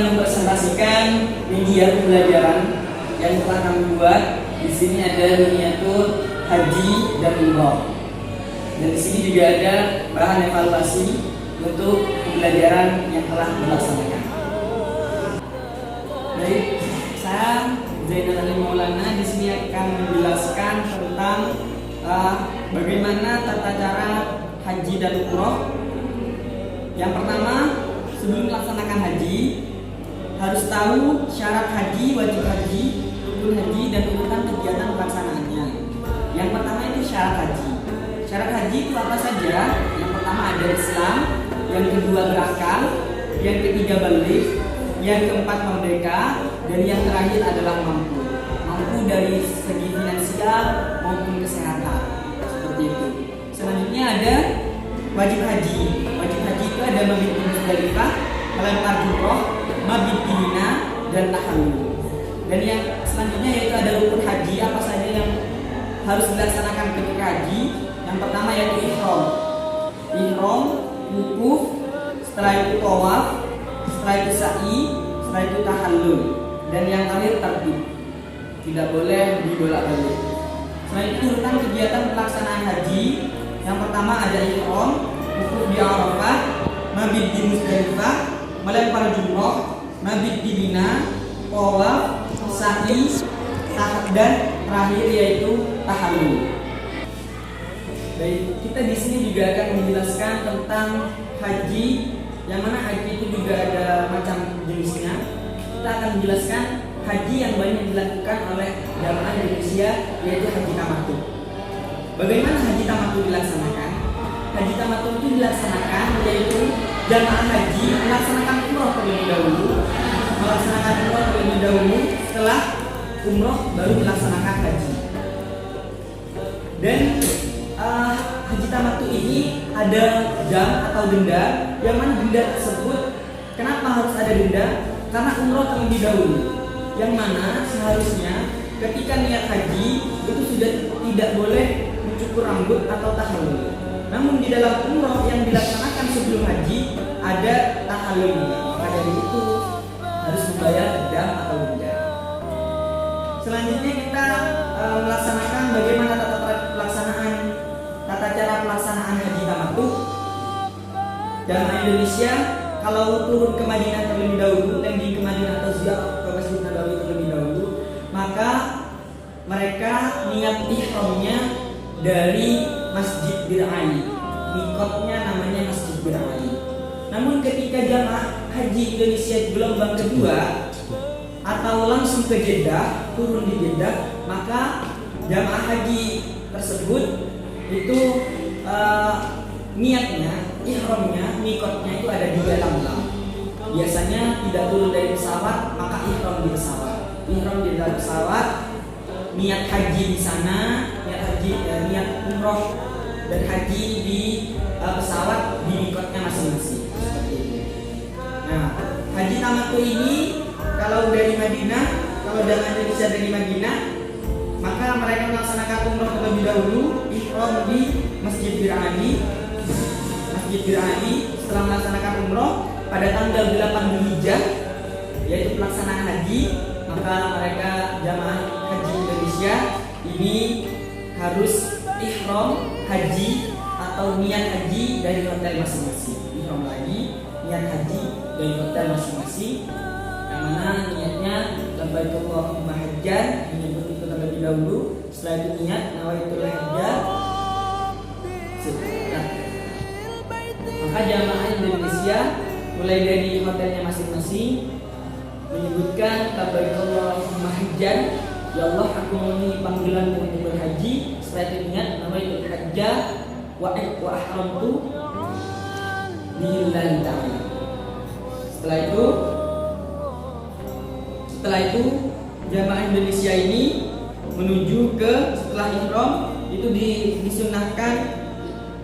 mempresentasikan media pembelajaran yang telah kami buat. Di sini ada miniatur haji dan umroh. Dan di sini juga ada bahan evaluasi untuk pembelajaran yang telah dilaksanakan. Baik, saya Zainal Ali Maulana di sini akan menjelaskan tentang bagaimana tata cara haji dan umroh. Yang pertama, sebelum melaksanakan haji harus tahu syarat haji, wajib haji, rukun haji, dan urutan kegiatan pelaksanaannya. Yang pertama itu syarat haji. Syarat haji itu apa saja? Yang pertama ada Islam, yang kedua berakal, yang ketiga baligh, yang keempat merdeka, dan yang terakhir adalah mampu. Mampu dari segi finansial maupun kesehatan. Seperti itu. Selanjutnya ada wajib haji. Wajib haji itu ada mabit di Musdalifah, melempar jumroh, mabit di Mina, dan tahallul. Dan yang selanjutnya yaitu ada rukun haji, apa saja yang harus dilaksanakan ketika haji. Yang pertama yaitu ihram. Ihram, wukuf, setelah itu tawaf, setelah itu sa'i, setelah itu tahallul, dan yang terakhir tarbiyah. Tidak boleh dibolak-balik. Selain itu urutan kegiatan pelaksanaan haji. Yang pertama ada ihram, wukuf di Arafah, mabit di Musdalifah, melempar jumroh, mabit di Mina, tawaf, sa'i, dan terakhir yaitu tahallul. Baik, kita di sini juga akan menjelaskan tentang haji, yang mana haji itu juga ada macam jenisnya. Kita akan menjelaskan haji yang banyak dilakukan oleh jamaah Indonesia, yaitu haji tamattu. Bagaimana haji tamattu dilaksanakan? Haji tamattu itu dilaksanakan yaitu jamaah haji melaksanakan umroh terlebih dahulu, setelah umroh baru dilaksanakan haji. Dan haji tamattu ini ada jam atau denda, yang mana denda tersebut kenapa harus ada denda? Karena umroh terlebih dahulu, yang mana seharusnya ketika niat haji itu sudah tidak boleh mencukur rambut atau tahallul. Namun di dalam umroh yang dilaksanakan sebelum haji ada tahallul, maka dari itu harus membayar dam atau denda. Selanjutnya kita melaksanakan bagaimana tata cara pelaksanaan haji tamattu. Jamaah Indonesia kalau turun ke Madinah terlebih dahulu, landing ke Madinah atau ziarah ke Masjid Nabawi terlebih dahulu, maka mereka niat ihramnya dari Masjid Bir Ali. Mikotnya namanya Masjid Bir Ali. Namun ketika jamaah haji Indonesia gelombang kedua atau langsung ke Jeddah, turun di Jeddah, maka jamaah haji tersebut itu niatnya, ihramnya, mikotnya itu ada di Lamlam. Biasanya tidak turun dari pesawat, maka ihram di pesawat. Ihram di dalam pesawat, niat haji di sana, niat umroh dan haji di pesawat di mikotnya masing-masing. Seperti itu. Nah, haji tamattu ini kalau dari Madinah, kalau jamaah Indonesia dari Madinah, maka mereka melaksanakan umroh terlebih dahulu, ihram di Masjid Bir Ali. Setelah melaksanakan umroh pada tanggal 8 Dzulhijjah, yaitu pelaksanaan haji, maka mereka jamaah haji Indonesia ini harus ihram haji atau niat haji dari hotel masing-masing. Ihram lagi, niat haji dari hotel masing-masing, yang mana niatnya labbaik Allahumma hajjan, menyebut itu terlebih dahulu. Setelah itu niat nawaitul hajjah. Maka jamaah Indonesia mulai dari hotelnya masing-masing menyebutkan labbaik Allahumma hajjan, ya Allah aku memenuhi panggilanmu untuk berhaji. Setelah itu niat nawaitul hajjah wa ahramtu lillahi ta'ala. Setelah itu jamaah Indonesia ini menuju ke, setelah ihram itu disunnahkan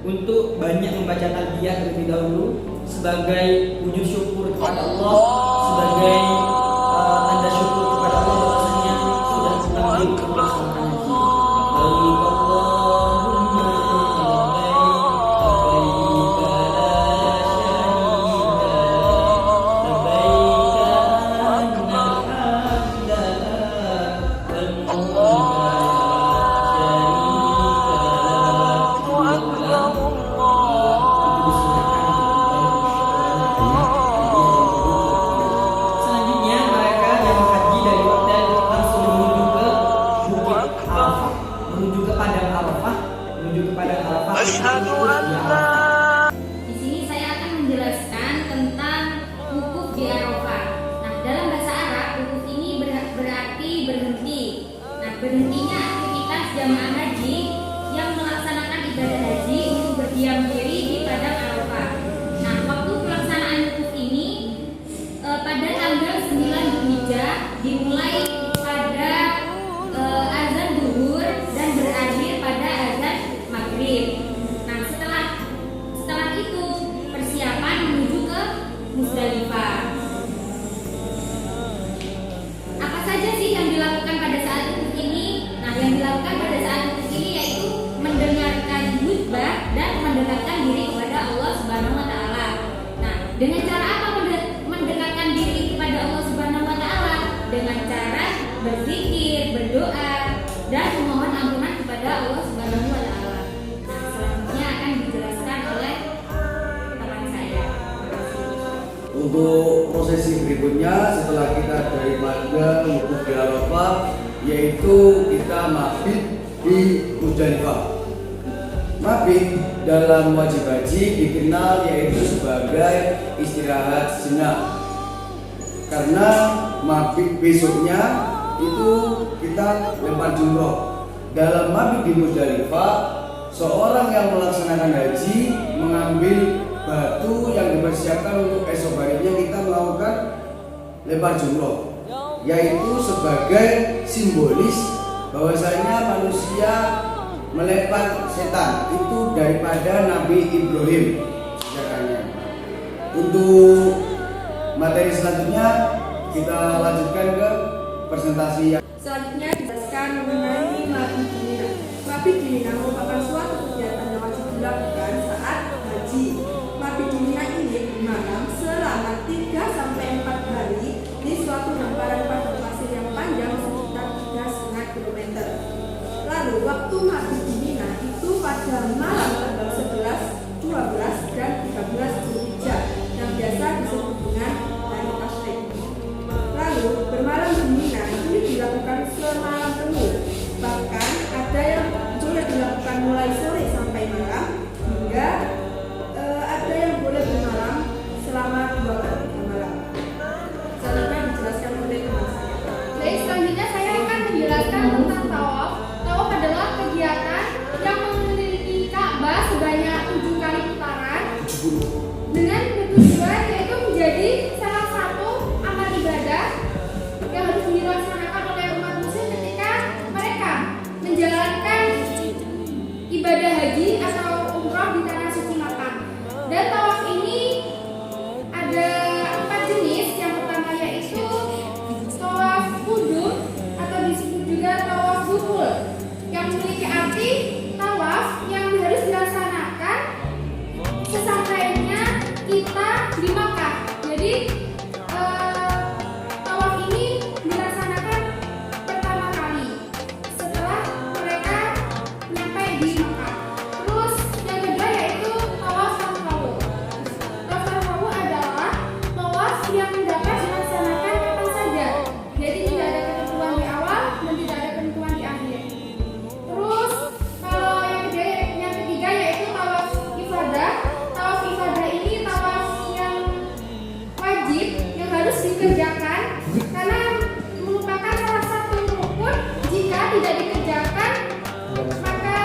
untuk banyak membaca talbiyah terlebih dahulu sebagai wujud syukur kepada Allah, sebagai tanda syukur kepada Allah bahwasanya sudah dipanggil untuk melaksanakan haji. Labbaik Allahumma labbaik, labbaik la syarika lak, labbaik padang Arafah, menuju ke padang Arafah. Asyhadu an la. Di sini saya akan menjelaskan tentang wukuf di Arafah. Nah, dalam bahasa Arab, wukuf ini berarti berhenti. Nah, berhentinya aktivitas jamaah haji yang melaksanakan ibadah haji untuk berdiam diri di padang Arafah. Nah, waktu pelaksanaan wukuf ini pada tanggal 9 Dzulhijjah dimulai pada azan zuhur dan berakhir pada azan maghrib. Nah, setelah itu persiapan menuju ke Musdalifah. Apa saja sih yang dilakukan pada saat wukuf ini? Nah, yang dilakukan pada saat wukuf ini yaitu mendengarkan khutbah dan mendekatkan diri kepada Allah Subhanahu wa taala. Nah, dengan cara apa mendekatkan diri kepada Allah Subhanahu wa taala? Dengan cara berzikir, berdoa, dan memohon ampunan kepada Allah Subhanahu wa taala. Nah, selanjutnya akan dijelaskan oleh teman saya. Untuk prosesi berikutnya setelah kita daripada wukuf di Arafah, yaitu kita mabit di Musdalifah. Mabit dalam wajib haji dikenal yaitu sebagai istirahat sejenak. Karena mabit besoknya itu kita lempar jumroh. Dalam mabit di Musdalifah, seorang yang melaksanakan haji mengambil batu yang dipersiapkan untuk esok harinya kita melakukan lempar jumroh, yaitu sebagai simbolis bahwasanya manusia melempar setan itu daripada Nabi Ibrahim sejarahnya. Untuk materi selanjutnya kita lanjutkan ke presentasi yang selanjutnya dijelaskan mengenai mabit di Mina. Mabit di Mina merupakan suatu kegiatan yang wajib dilakukan saat haji. Mabit di Mina ini bermalam selama 3-4 hari di suatu hamparan padang pasir yang panjang sekitar 3,5 km. Lalu waktu mabit di Mina itu pada malam tanggal 11, 12, dan 13 Dzulhijjah yang biasa disebut dengan hari tasyrik. Lalu bermalam di Mina ini dilakukan semalam penuh. Bahkan ada yang boleh dilakukan mulai sore sampai malam, hingga ada yang boleh bermalam selama 2 kali malam. Selanjutnya dijelaskan oleh teman saya. Baik, selanjutnya saya akan menjelaskan tentang tawaf. Tawaf adalah kegiatan yang mengelilingi Ka'bah sebanyak 7 kali putaran dengan tujuan yaitu menjadi salah satu amal ibadah yang harus dilaksanakan oleh umat muslim ketika mereka menjalankan ibadah haji atau umrah di tanah suci Makkah. Dan tawaf ini ada 4 jenis. Yang pertama yaitu tawaf qudum atau disebut juga tawaf dukhul, yang memiliki arti tawaf yang harus dilaksanakan sesampainya kita di Makkah. Jadi tawaf ini dilaksanakan pertama kali setelah mereka sampai di Makkah. Terus yang kedua yaitu tawaf tawafu. Tawaf tawafu adalah tawaf yang dapat dilaksanakan kapan saja. Jadi tidak ada ketentuan di awal dan tidak ada ketentuan di akhir. Terus kalau yang ketiga yaitu tawaf ifadah. Tawaf ifadah ini tawaf yang wajib yang harus dikerjakan karena merupakan salah satu rukun. Jika tidak dikerjakan maka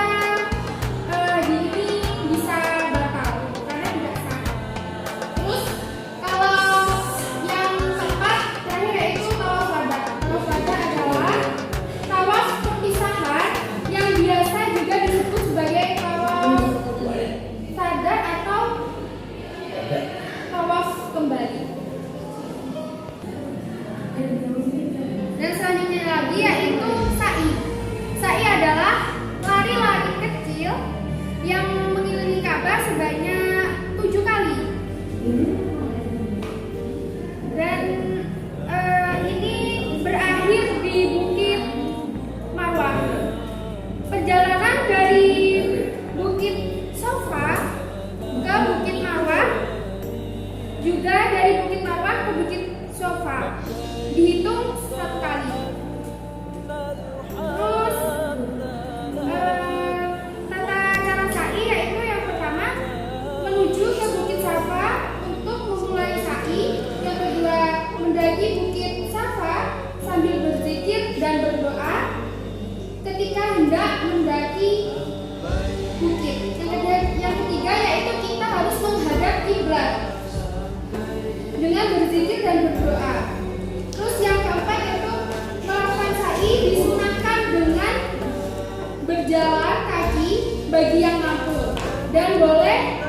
berjalan kaki bagi yang mampu dan boleh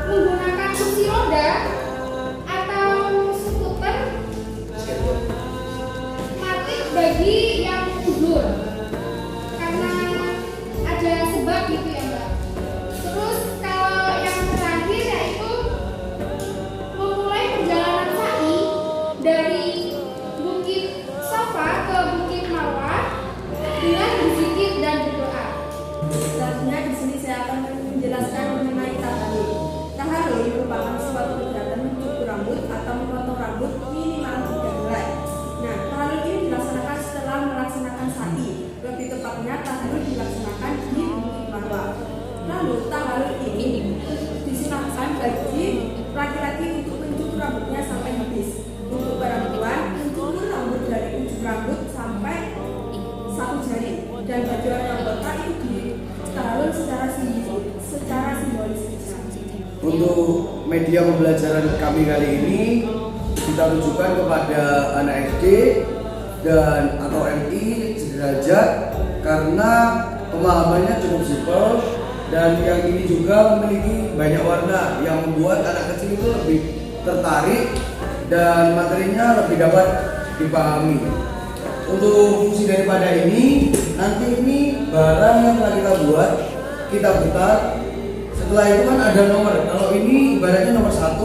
menggunakan kursi roda atau skuter matic bagi yang mundur karena ada sebab gitu ya Mbak. Terus kalau yang terakhir yaitu memulai perjalanan sa'i dari Bukit Safa ke Bukit Marwah dengan berzikir dan berdoa. Selanjutnya di sini saya akan menjelaskan mengenai tahalul. Tahalul merupakan suatu kegiatan mencukur rambut atau memotong rambut minimal 3 helai. Nah, tahalul ini dilaksanakan setelah melaksanakan sa'i. Lebih tepatnya tahalul dilaksanakan di Bukit Marwah. Lalu tahalul ini disunahkan bagi laki-laki untuk mencukur rambutnya sampai habis. Untuk perempuan mencukur rambut dari ujung rambut sampai 1 jari. Dan bagi orang anggota itu di tahalul secara simbolis. Untuk media pembelajaran kami kali ini kita tujukan kepada anak SD dan atau MI sederajat karena pemahamannya cukup simpel dan yang ini juga memiliki banyak warna yang membuat anak kecil itu lebih tertarik dan materinya lebih dapat dipahami. Untuk fungsi daripada ini, nanti ini barang yang telah kita buat, kita putar. Setelah itu kan ada nomor. Kalau ini ibaratnya nomor 1,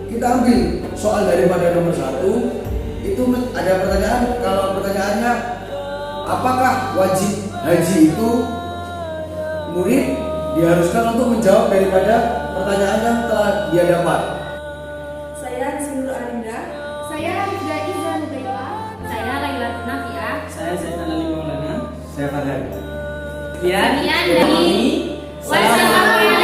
kita ambil soal daripada nomor 1. Itu ada pertanyaan. Kalau pertanyaannya, apakah wajib haji itu murid diharuskan untuk menjawab daripada pertanyaan yang telah dia dapat. Saya Rizky Arinda. Saya Rifda Izan Bella. Saya Laila Nafiah. Saya Zainal Ali Maulana. Saya Farhan. Sekian Sekian dari dari kami. Wassalamualaikum